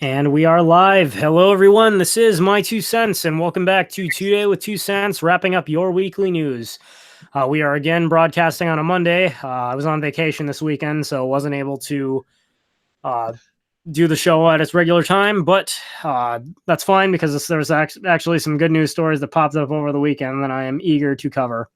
And we are live. Hello, everyone. This is My Two Cents, and welcome back to Today with 2 Cents, wrapping up your weekly news. We are again broadcasting on a Monday. I was on vacation this weekend, so wasn't able to do the show at its regular time, but that's fine because there's actually some good news stories that popped up over the weekend that I am eager to cover.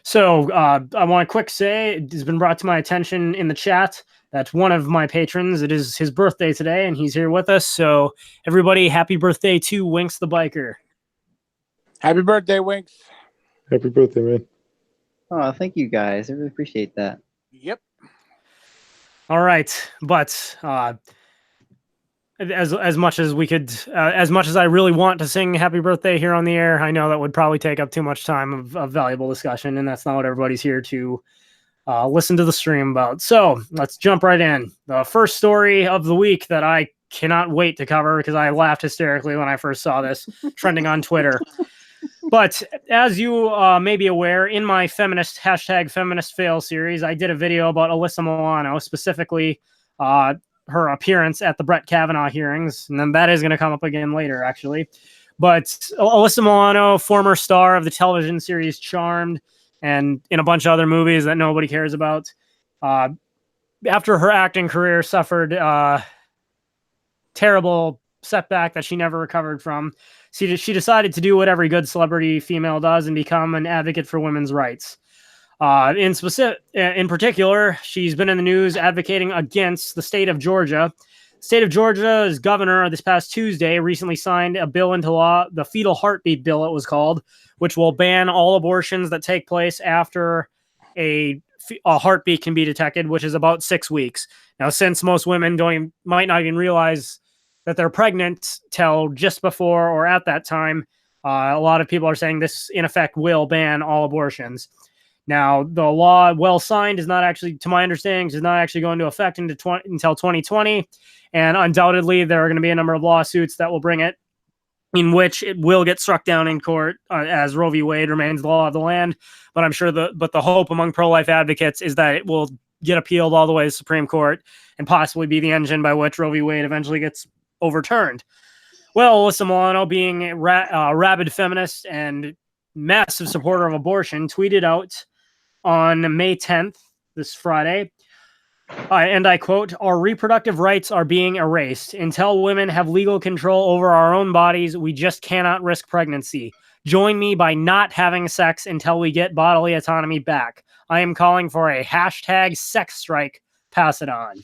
So I want to quick say it has been brought to my attention in the chat that one of my patrons, it is his birthday today, and he's here with us. So everybody, happy birthday to Winks the Biker. Happy birthday, Winks. Happy birthday, man. Oh, thank you guys. I really appreciate that. Yep. All right, but as much as we could, as much as I really want to sing happy birthday here on the air, I know that would probably take up too much time of valuable discussion, and that's not what everybody's here to listen to the stream about. So let's jump right in. The first story of the week that I cannot wait to cover because I laughed hysterically when I first saw this trending on Twitter. But as you may be aware, in my feminist fail series, I did a video about Alyssa Milano, specifically her appearance at the Brett Kavanaugh hearings. And then that is going to come up again later, actually. But Alyssa Milano, former star of the television series Charmed, and in a bunch of other movies that nobody cares about. After her acting career suffered a terrible setback that she never recovered from, she decided to do what every good celebrity female does and become an advocate for women's rights. In particular, she's been in the news advocating against the state of Georgia. State of Georgia's governor this past Tuesday recently signed a bill into law, the fetal heartbeat bill it was called, which will ban all abortions that take place after a heartbeat can be detected, which is about 6 weeks. Now, since most women might not even realize that they're pregnant till just before or at that time, a lot of people are saying this, in effect, will ban all abortions. Now, the law, well signed, is not actually, to my understanding, is not actually going to effect until 2020. And undoubtedly, there are going to be a number of lawsuits that will bring it, in which it will get struck down in court as Roe v. Wade remains the law of the land. But I'm sure the hope among pro-life advocates is that it will get appealed all the way to the Supreme Court and possibly be the engine by which Roe v. Wade eventually gets overturned. Well, Alyssa Milano, being a rabid feminist and massive supporter of abortion, tweeted out on May 10th, this Friday, and I quote, "Our reproductive rights are being erased. Until women have legal control over our own bodies, we just cannot risk pregnancy. Join me by not having sex until we get bodily autonomy back. I am calling for a hashtag sex strike. Pass it on."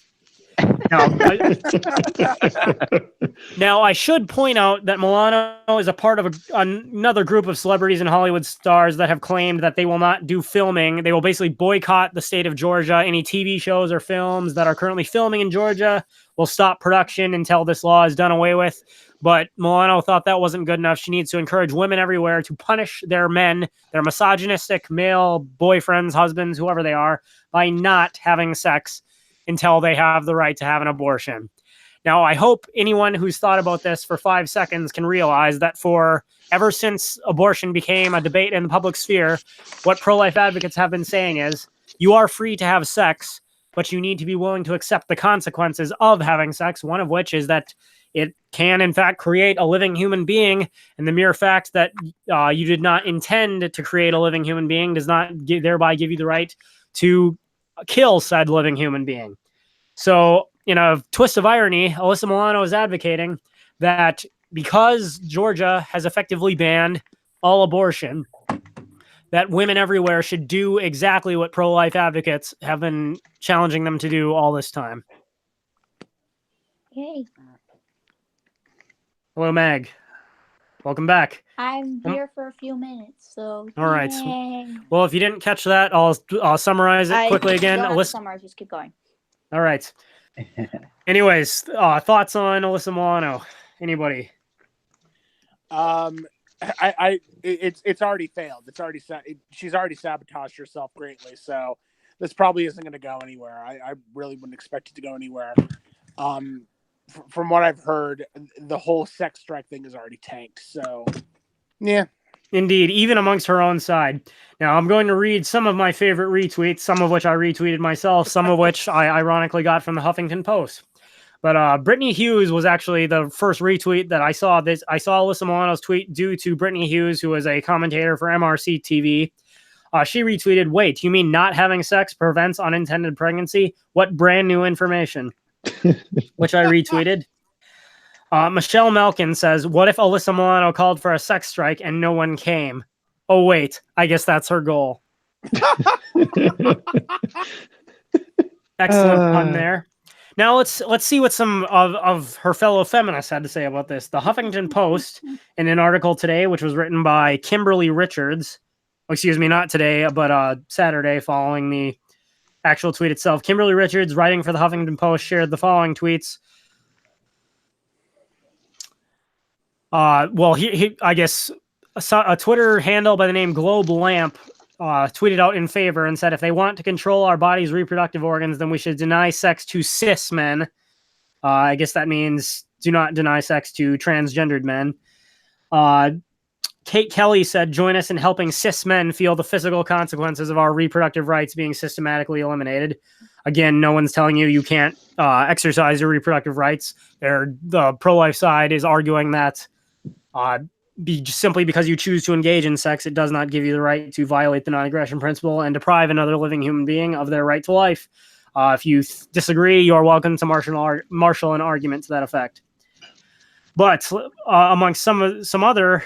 Now, I should point out that Milano is a part of another group of celebrities and Hollywood stars that have claimed that they will not do filming. They will basically boycott the state of Georgia. Any TV shows or films that are currently filming in Georgia will stop production until this law is done away with. But Milano thought that wasn't good enough. She needs to encourage women everywhere to punish their men, their misogynistic male boyfriends, husbands, whoever they are, by not having sex until they have the right to have an abortion. Now, I hope anyone who's thought about this for 5 seconds can realize that ever since abortion became a debate in the public sphere, what pro-life advocates have been saying is, you are free to have sex, but you need to be willing to accept the consequences of having sex, one of which is that it can, in fact, create a living human being, and the mere fact that you did not intend to create a living human being does not thereby give you the right to kill said living human being. So, in a twist of irony, Alyssa Milano is advocating that because Georgia has effectively banned all abortion, that women everywhere should do exactly what pro-life advocates have been challenging them to do all this time. Yay. Hello, Meg. Welcome back. I'm here for a few minutes, so all right. yay. Well, if you didn't catch that, I'll summarize it quickly again. Don't have to summarize, just keep going. All right. Anyways, thoughts on Alyssa Milano? Anybody? It's already failed. She's already sabotaged herself greatly. So this probably isn't going to go anywhere. I really wouldn't expect it to go anywhere. From what I've heard, the whole sex strike thing is already tanked. So, yeah. Indeed, even amongst her own side. Now, I'm going to read some of my favorite retweets, some of which I retweeted myself, some of which I ironically got from the Huffington Post. But Brittany Hughes was actually the first retweet that I saw. I saw Alyssa Milano's tweet due to Brittany Hughes, who is a commentator for MRC TV. She retweeted, "Wait, you mean not having sex prevents unintended pregnancy? What brand new information?" Which I retweeted. Michelle Malkin says, "What if Alyssa Milano called for a sex strike and no one came? Oh, wait, I guess that's her goal." Excellent pun there. Now let's see what some of her fellow feminists had to say about this. The Huffington Post, in an article today, which was written by Kimberly Richards, excuse me, not today, but Saturday following the actual tweet itself. Kimberly Richards, writing for the Huffington Post, shared the following tweets. Well, I guess a Twitter handle by the name Globe Lamp tweeted out in favor and said, "If they want to control our body's reproductive organs, then we should deny sex to cis men." I guess that means do not deny sex to transgendered men. Kate Kelly said, "Join us in helping cis men feel the physical consequences of our reproductive rights being systematically eliminated." Again, no one's telling you can't exercise your reproductive rights. The pro-life side is arguing that simply because you choose to engage in sex, it does not give you the right to violate the non-aggression principle and deprive another living human being of their right to life. If you disagree, you're welcome to marshal an argument to that effect. But amongst some other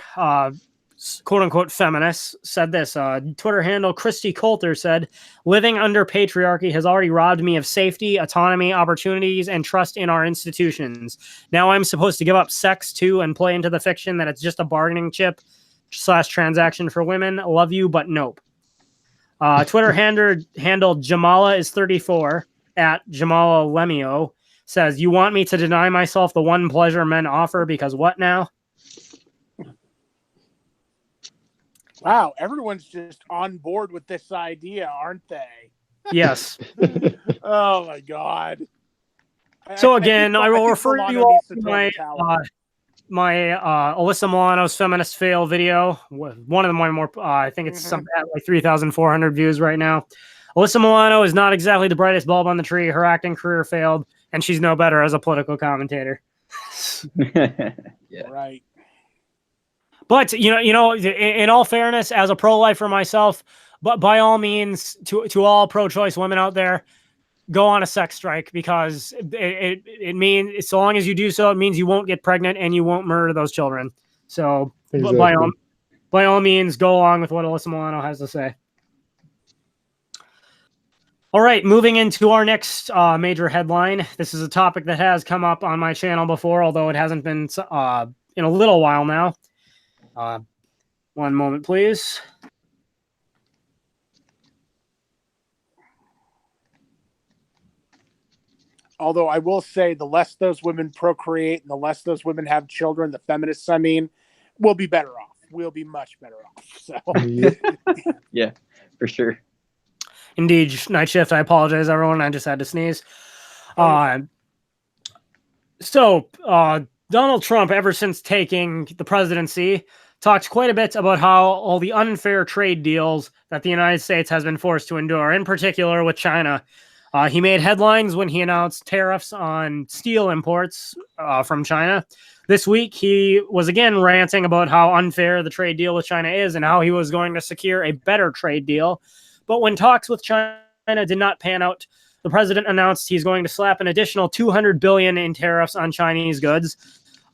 quote-unquote feminists said this. Twitter handle Christy Coulter said, "Living under patriarchy has already robbed me of safety, autonomy, opportunities, and trust in our institutions. Now I'm supposed to give up sex too and play into the fiction that it's just a bargaining chip / transaction for women. Love you, but nope." Twitter handle Jamala is 34 at Jamala Lemio says, "You want me to deny myself the one pleasure men offer because what now?" Wow, everyone's just on board with this idea, aren't they? Yes. Oh my God. So again, I will refer you all to my Alyssa Milano's feminist fail video. One of my more, I think it's something at like 3,400 views right now. Alyssa Milano is not exactly the brightest bulb on the tree. Her acting career failed, and she's no better as a political commentator. Yeah. Right. But in all fairness, as a pro-lifer myself, but by all means, to all pro-choice women out there, go on a sex strike, because it means, so long as you do so, it means you won't get pregnant and you won't murder those children. So Exactly. by all means, go along with what Alyssa Milano has to say. All right, moving into our next major headline. This is a topic that has come up on my channel before, although it hasn't been in a little while now. One moment, please. Although I will say, the less those women procreate and the less those women have children, the feminists, I mean, we'll be better off. We'll be much better off. So, Yeah, for sure. Indeed, Night Shift. I apologize, everyone. I just had to sneeze. Donald Trump, ever since taking the presidency, talked quite a bit about how all the unfair trade deals that the United States has been forced to endure, in particular with China. He made headlines when he announced tariffs on steel imports from China. This week, he was again ranting about how unfair the trade deal with China is and how he was going to secure a better trade deal. But when talks with China did not pan out, the president announced he's going to slap an additional $200 billion in tariffs on Chinese goods.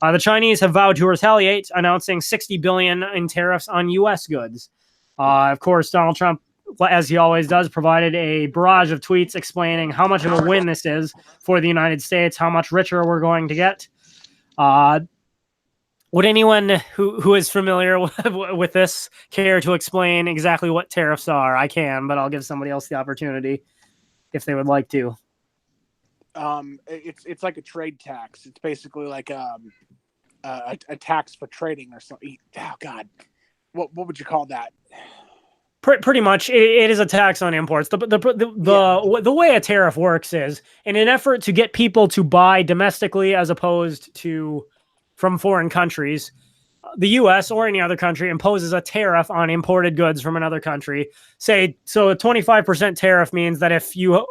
The Chinese have vowed to retaliate, announcing $60 billion in tariffs on U.S. goods. Of course, Donald Trump, as he always does, provided a barrage of tweets explaining how much of a win this is for the United States, how much richer we're going to get. Would anyone who is familiar with this care to explain exactly what tariffs are? I can, but I'll give somebody else the opportunity if they would like to. it's like a trade tax. It's basically like a tax for trading or something. Oh God, what would you call that? Pretty much, it is a tax on imports. The way a tariff works is, in an effort to get people to buy domestically as opposed to from foreign countries, the U.S. or any other country imposes a tariff on imported goods from another country. So a 25% tariff means that if you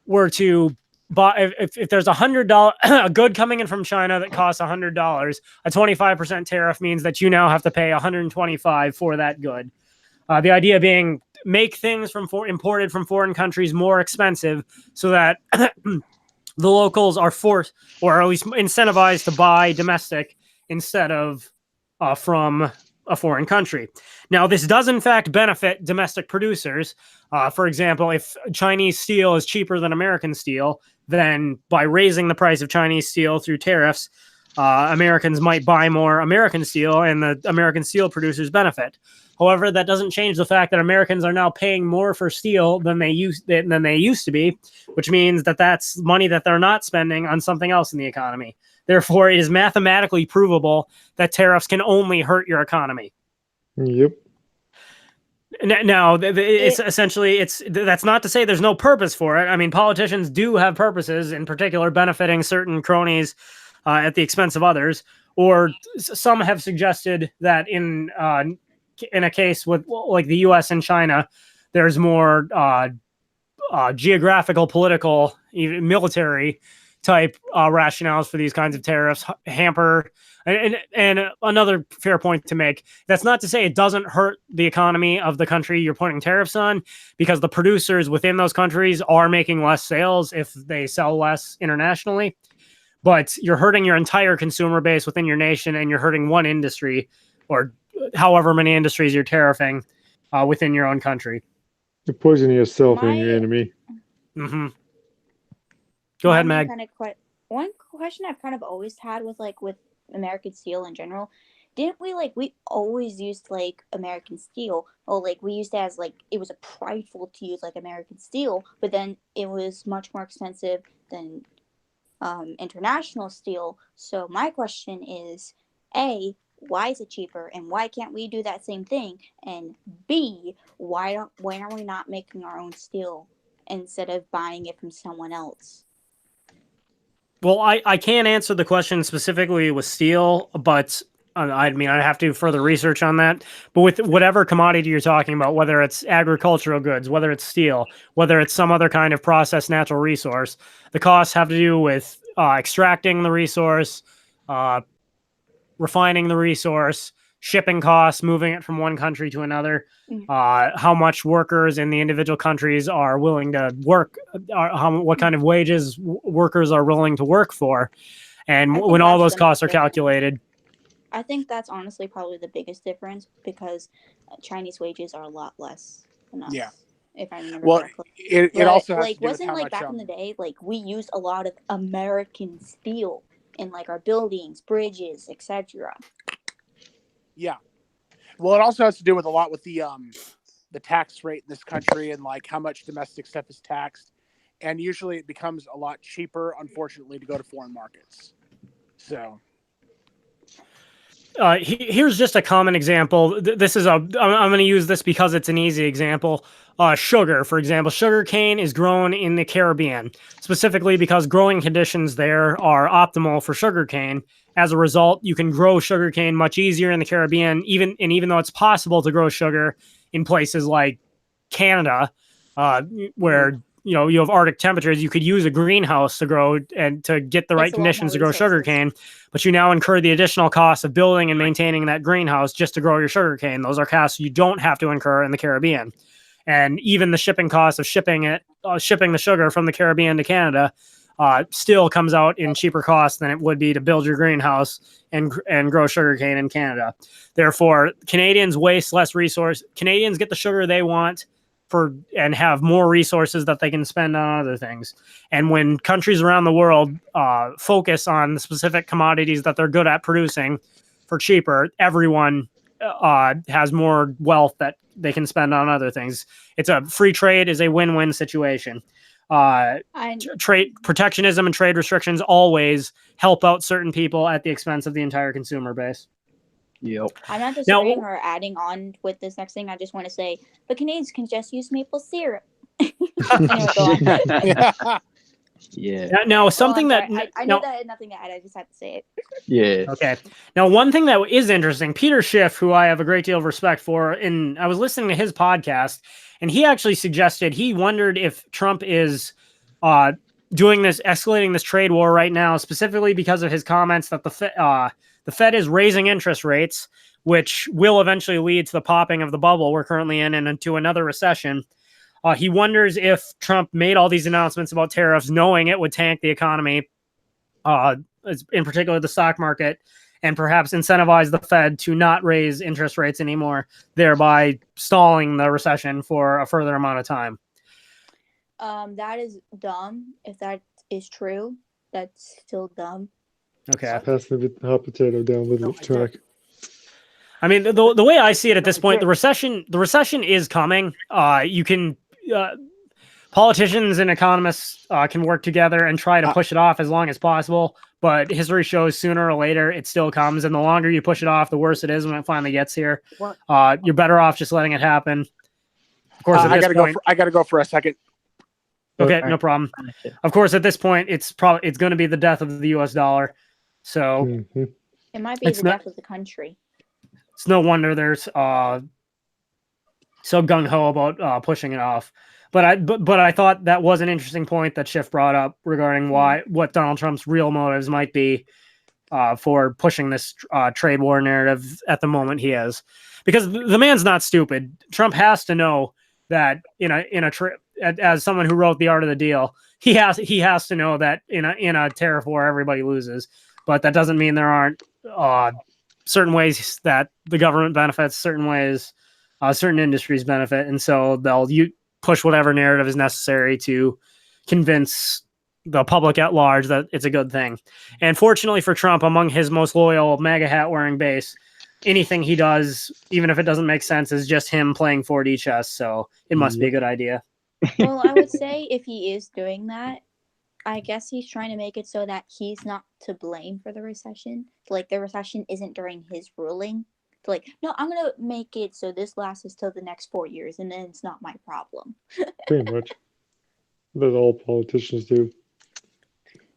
were to if there's $100 a good coming in from China that costs $100, a 25% tariff means that you now have to pay $125 for that good. The idea being make things imported from foreign countries more expensive so that the locals are forced, or at least incentivized, to buy domestic instead of from a foreign country. Now, this does in fact benefit domestic producers. For example, if Chinese steel is cheaper than American steel, then by raising the price of Chinese steel through tariffs, Americans might buy more American steel, and the American steel producers benefit. However, that doesn't change the fact that Americans are now paying more for steel than they used to be, which means that that's money that they're not spending on something else in the economy. Therefore, it is mathematically provable that tariffs can only hurt your economy. Yep. Now, it's essentially, that's not to say there's no purpose for it. I mean, politicians do have purposes, in particular benefiting certain cronies at the expense of others. Or some have suggested that in a case with like the U.S. and China, there's more geographical, political, even military type rationales for these kinds of tariffs hamper. And another fair point to make, that's not to say it doesn't hurt the economy of the country you're putting tariffs on, because the producers within those countries are making less sales if they sell less internationally. But you're hurting your entire consumer base within your nation, and you're hurting one industry, or however many industries you're tariffing within your own country. You're poisoning yourself and your enemy. Mm-hmm. Go ahead, Mag. One question I've kind of always had with American steel in general, didn't we always used American steel, or we used it as it was a prideful to use American steel, but then it was much more expensive than international steel. So my question is, A, why is it cheaper, and why can't we do that same thing? And B, why are we not making our own steel instead of buying it from someone else? Well, I can't answer the question specifically with steel, but I mean, I'd have to do further research on that. But with whatever commodity you're talking about, whether it's agricultural goods, whether it's steel, whether it's some other kind of processed natural resource, the costs have to do with extracting the resource, refining the resource, shipping costs, moving it from one country to another, how much workers in the individual countries are willing to work, what kind of wages workers are willing to work for. And when all those costs are calculated, I think that's honestly probably the biggest difference, because Chinese wages are a lot less than us. Yeah. If I remember correctly. It also has to do wasn't with how much, back in the day, we used a lot of American steel in our buildings, bridges, etc. Yeah. Well, it also has to do with a lot with the tax rate in this country, and how much domestic stuff is taxed. And usually it becomes a lot cheaper, unfortunately, to go to foreign markets. So here's just a common example. I'm going to use this because it's an easy example. Sugar, for example, sugar cane is grown in the Caribbean, specifically because growing conditions there are optimal for sugar cane. As a result, you can grow sugar cane much easier in the Caribbean, even though it's possible to grow sugar in places like Canada, where you have Arctic temperatures, you could use a greenhouse to grow and to get the right conditions to grow sugarcane, but you now incur the additional costs of building and maintaining that greenhouse just to grow your sugarcane. Those are costs you don't have to incur in the Caribbean. And even the shipping costs of shipping the sugar from the Caribbean to Canada still comes out in cheaper costs than it would be to build your greenhouse and grow sugarcane in Canada. Therefore, Canadians waste less resource. Canadians get the sugar they want and have more resources that they can spend on other things. And when countries around the world focus on the specific commodities that they're good at producing for cheaper, everyone has more wealth that they can spend on other things. It's a free trade is a win-win situation. Trade protectionism and trade restrictions always help out certain people at the expense of the entire consumer base. Yep. I'm not disagreeing or adding on with this next thing. I just want to say, but Canadians can just use maple syrup. Yeah. Now, something I know that I had nothing to add. I just had to say it. Yeah. Okay. Now, one thing that is interesting, Peter Schiff, who I have a great deal of respect for, and I was listening to his podcast, and he actually suggested he wondered if Trump is escalating this trade war right now, specifically because of his comments that the Fed is raising interest rates, which will eventually lead to the popping of the bubble we're currently in and into another recession. He wonders if Trump made all these announcements about tariffs knowing it would tank the economy, in particular the stock market, and perhaps incentivize the Fed to not raise interest rates anymore, thereby stalling the recession for a further amount of time. That is dumb. If that is true, that's still dumb. Okay. Pass the hot potato down the track. I mean, the way I see it at this point, the recession is coming. Politicians and economists can work together and try to push it off as long as possible. But history shows sooner or later it still comes, and the longer you push it off, the worse it is when it finally gets here. You're better off just letting it happen. Of course, I gotta go for a second. Okay, no problem. Of course, at this point, it's going to be the death of the U.S. dollar. So it might be the death of the country. It's no wonder there's so gung ho about pushing it off. But I thought that was an interesting point that Schiff brought up regarding what Donald Trump's real motives might be for pushing this trade war narrative at the moment he is, because the man's not stupid. Trump has to know that as someone who wrote The Art of the Deal, he has to know that in a tariff war everybody loses. But that doesn't mean there aren't certain ways that the government benefits, certain ways certain industries benefit, and so they'll push whatever narrative is necessary to convince the public at large that it's a good thing. And fortunately for Trump, among his most loyal MAGA hat wearing base, anything he does, even if it doesn't make sense, is just him playing 4D chess. So it must be a good idea. Well, I would say if he is doing that, I guess he's trying to make it so that he's not to blame for the recession. Like the recession isn't during his ruling. Like, no, I'm going to make it so this lasts till the next 4 years, and then it's not my problem. Pretty much. That's all politicians do.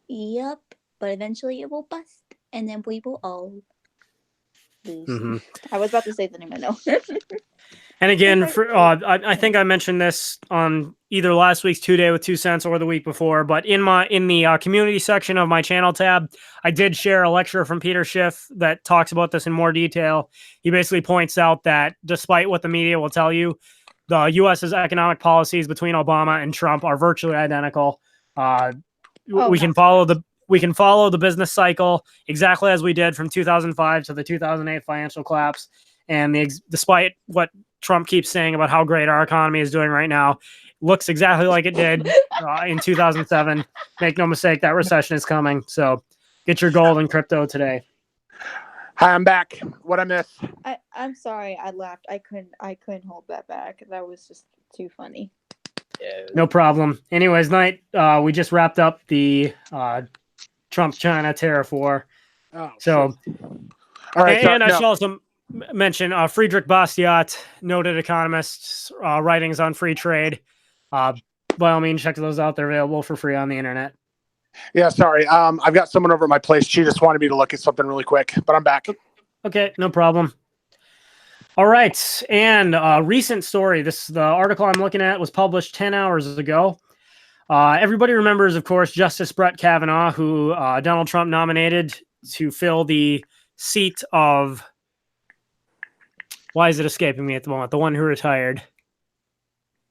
Yep. But eventually it will bust, and then we will all lose. I was about to say the name I know. And again, I think I mentioned this on either last week's 2 Day with 2 Cents or the week before, but in the community section of my channel tab, I did share a lecture from Peter Schiff that talks about this in more detail. He basically points out that despite what the media will tell you, the U.S.'s economic policies between Obama and Trump are virtually identical. We can follow the business cycle exactly as we did from 2005 to the 2008 financial collapse. And despite what Trump keeps saying about how great our economy is doing right now, looks exactly like it did in 2007. Make no mistake, that recession is coming. So get your gold and crypto today. Hi, I'm back. What I miss? I'm sorry, I laughed. I couldn't hold that back. That was just too funny. No problem. Anyways, Knight, we just wrapped up the Trump-China tariff war. Oh, so, all right. And I should also mention Friedrich Bastiat, noted economist, writings on free trade. By all means, check those out. They're available for free on the internet. Yeah, sorry. I've got someone over at my place. She just wanted me to look at something really quick, but I'm back. Okay, no problem. All right, and recent story. The article I'm looking at was published 10 hours ago. Everybody remembers, of course, Justice Brett Kavanaugh, who Donald Trump nominated to fill the seat of... Why is it escaping me at the moment? The one who retired.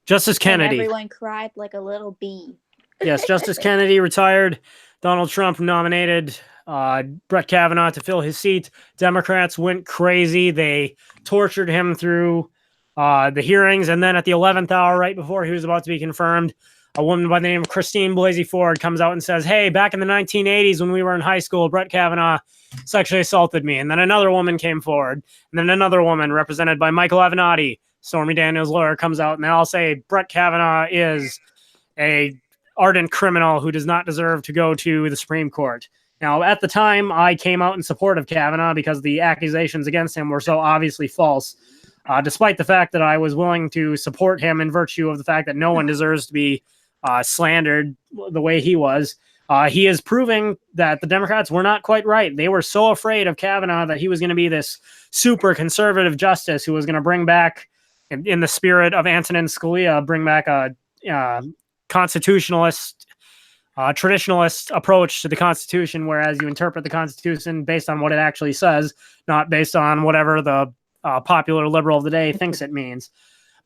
Justice Kennedy. And everyone cried like a little bee. Yes, Justice Kennedy retired. Donald Trump nominated Brett Kavanaugh to fill his seat. Democrats went crazy. They tortured him through the hearings. And then at the 11th hour, right before he was about to be confirmed, a woman by the name of Christine Blasey Ford comes out and says, hey, back in the 1980s when we were in high school, Brett Kavanaugh sexually assaulted me. And then another woman came forward. And then another woman represented by Michael Avenatti, Stormy Daniels' lawyer, comes out and they all say Brett Kavanaugh is a ardent criminal who does not deserve to go to the Supreme Court. Now, at the time, I came out in support of Kavanaugh because the accusations against him were so obviously false, despite the fact that I was willing to support him in virtue of the fact that no one deserves to be slandered the way he was. He is proving that the Democrats were not quite right. They were so afraid of Kavanaugh that he was going to be this super conservative justice who was going to bring back, in the spirit of Antonin Scalia, bring back a constitutionalist traditionalist approach to the Constitution, whereas you interpret the Constitution based on what it actually says, not based on whatever the popular liberal of the day thinks it means.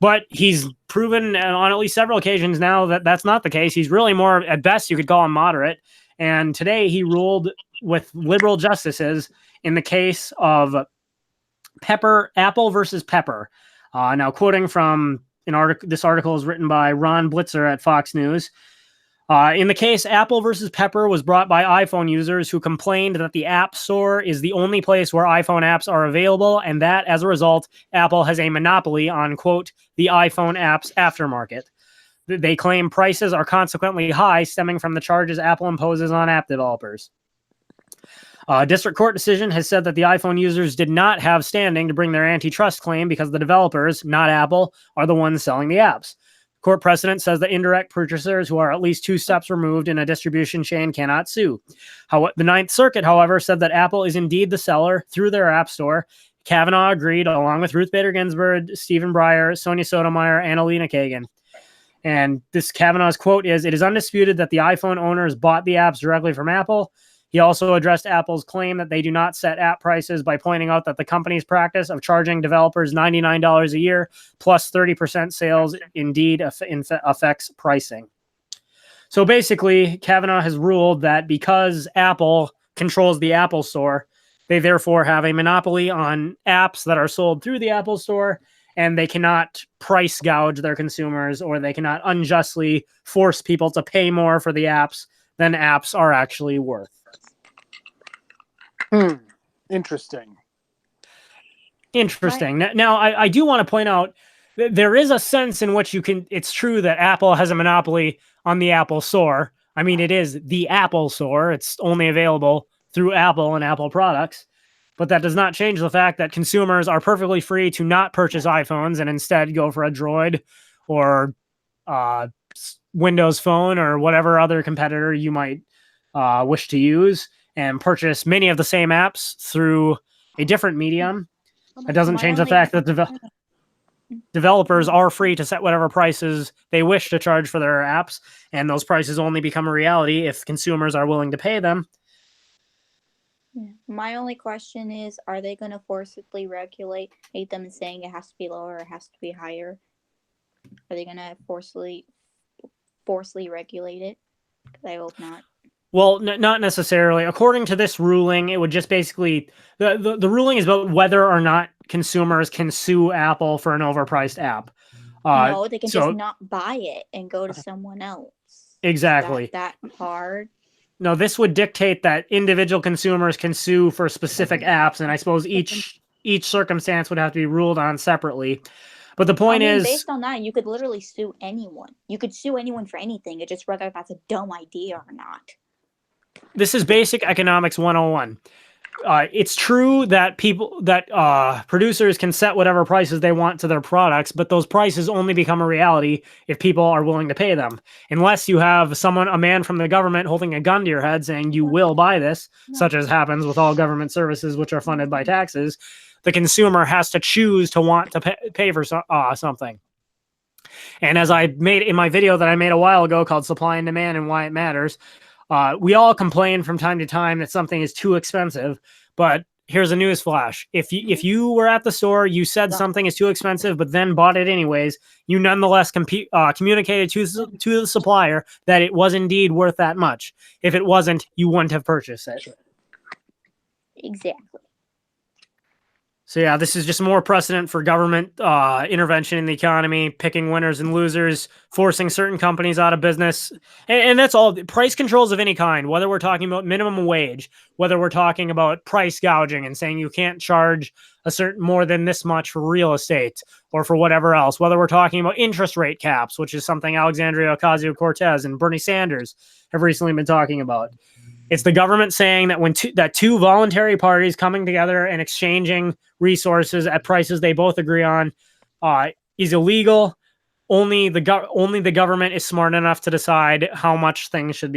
But he's proven on at least several occasions now that that's not the case. He's really more, at best, you could call him moderate. And today he ruled with liberal justices in the case of Apple versus Pepper. Now, quoting from an article, this article is written by Ron Blitzer at Fox News. In the case, Apple versus Pepper was brought by iPhone users who complained that the App Store is the only place where iPhone apps are available, and that, as a result, Apple has a monopoly on, quote, the iPhone apps aftermarket. They claim prices are consequently high, stemming from the charges Apple imposes on app developers. A district court decision has said that the iPhone users did not have standing to bring their antitrust claim because the developers, not Apple, are the ones selling the apps. Court precedent says that indirect purchasers who are at least 2 steps removed in a distribution chain cannot sue. The Ninth Circuit, however, said that Apple is indeed the seller through their app store. Kavanaugh agreed, along with Ruth Bader Ginsburg, Stephen Breyer, Sonia Sotomayor, and Alina Kagan. And this Kavanaugh's quote is, "It is undisputed that the iPhone owners bought the apps directly from Apple." He also addressed Apple's claim that they do not set app prices by pointing out that the company's practice of charging developers $99 a year plus 30% sales indeed affects pricing. So basically, Kavanaugh has ruled that because Apple controls the Apple Store, they therefore have a monopoly on apps that are sold through the Apple Store, and they cannot price gouge their consumers, or they cannot unjustly force people to pay more for the apps than apps are actually worth. Interesting. Right. Now, I do want to point out that there is a sense in which it's true that Apple has a monopoly on the Apple Store. I mean, it is the Apple Store. It's only available through Apple and Apple products. But that does not change the fact that consumers are perfectly free to not purchase iPhones and instead go for a Droid or Windows Phone or whatever other competitor you might wish to use, and purchase many of the same apps through a different medium. It doesn't change the fact that developers are free to set whatever prices they wish to charge for their apps, and those prices only become a reality if consumers are willing to pay them. My only question is, are they going to forcibly regulate them saying it has to be lower or it has to be higher? Are they going to forcefully regulate it? Because I hope not. Well, not necessarily. According to this ruling, it would just basically... The ruling is about whether or not consumers can sue Apple for an overpriced app. No, they can just not buy it and go to someone else. Exactly. That hard? No, this would dictate that individual consumers can sue for specific apps, and I suppose each circumstance would have to be ruled on separately. But the point is... based on that, you could literally sue anyone. You could sue anyone for anything. It's just whether that's a dumb idea or not. This is basic economics 101. It's true that producers can set whatever prices they want to their products, but those prices only become a reality if people are willing to pay them. Unless you have a man from the government holding a gun to your head saying you will buy this, such as happens with all government services which are funded by taxes, the consumer has to choose to want to pay for something. And as I made in my video that I made a while ago called Supply and Demand and Why It Matters, we all complain from time to time that something is too expensive, but here's a news flash. If you were at the store, you said something is too expensive, but then bought it anyways, you nonetheless communicated to the supplier that it was indeed worth that much. If it wasn't, you wouldn't have purchased it. Exactly. So yeah, this is just more precedent for government intervention in the economy, picking winners and losers, forcing certain companies out of business. And that's all. Price controls of any kind, whether we're talking about minimum wage, whether we're talking about price gouging and saying you can't charge a certain more than this much for real estate or for whatever else, whether we're talking about interest rate caps, which is something Alexandria Ocasio-Cortez and Bernie Sanders have recently been talking about. It's the government saying that when two voluntary parties coming together and exchanging resources at prices they both agree on is illegal. Only the government is smart enough to decide how much things should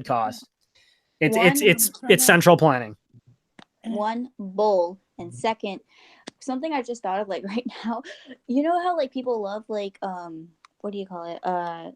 cost. It's central planning. One, bull, and second, something I just thought of right now. You know how people love what do you call it?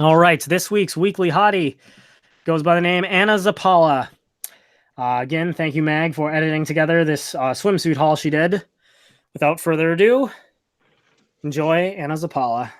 All right, this week's weekly hottie goes by the name Anna Zapala. Again, thank you, Mag, for editing together this swimsuit haul she did. Without further ado, enjoy Anna Zapala.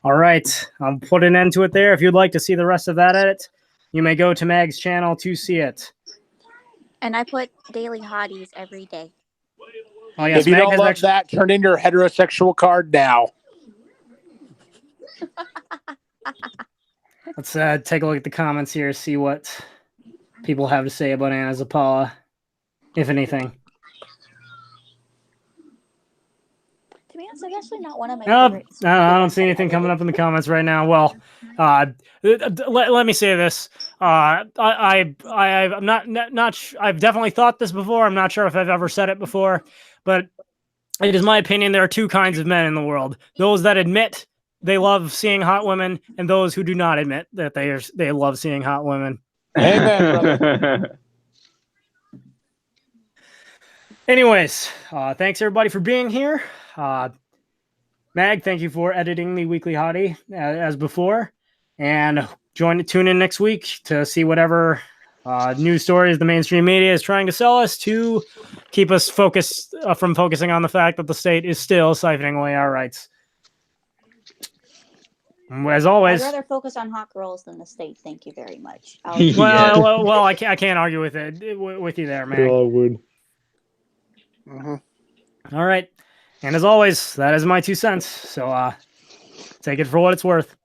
All right, I'll put an end to it there. If you'd like to see the rest of that edit, you may go to Mag's channel to see it. And I put daily hotties every day. Oh yes, If you Mag don't has love actually. that, turn in your heterosexual card now. Let's take a look at the comments here, see what people have to say about Anna Zapala, if anything. To be honest, that's actually not one of my No, favorites. I don't see anything coming up in the comments right now. Well, let me say this. I'm not. I've definitely thought this before. I'm not sure if I've ever said it before, but it is my opinion there are two kinds of men in the world: those that admit they love seeing hot women, and those who do not admit that they love seeing hot women. Amen, brother. Anyways, thanks everybody for being here. Mag, thank you for editing the weekly hottie as before, and tune in next week to see whatever news stories the mainstream media is trying to sell us to keep us focused from focusing on the fact that the state is still siphoning away our rights. As always, I'd rather focus on hot girls than the state. Thank you very much. well, I can't argue with you there, Mag. We all would. All right, and as always, that is my 2 cents. So take it for what it's worth.